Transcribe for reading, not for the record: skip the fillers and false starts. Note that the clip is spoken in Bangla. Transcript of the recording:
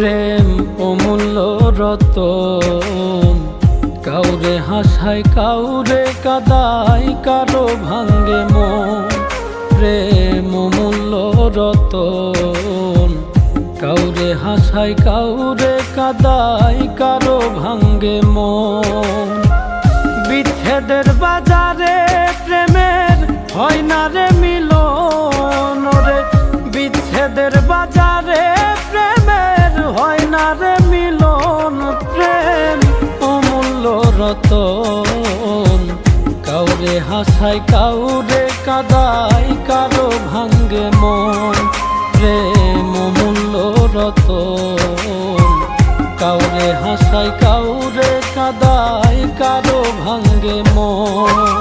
প্রেম অমূল্য রতন, কাউরে হাসায় কাউরে কাদায়, কারো ভাঙ্গে মন। প্রেম অমূল্য রতন, কাউরে হাসায় কাউরে কাদায়, কারো ভাঙ্গে মন। বিচ্ছেদের বাজারে প্রেমের হয় না রে মিলন রে, বিচ্ছেদের বাজারে প্রেমের হয় না রে মিলন। প্রেম অমূল্য রতন, কাউরে হাসায় কাউরে কাদায়, কারো ভাঙ্গে মন। প্রেম অমূল্য রতন, কাউরে হাসায় কাউরে কাদায়, কারো ভাঙ্গে মন।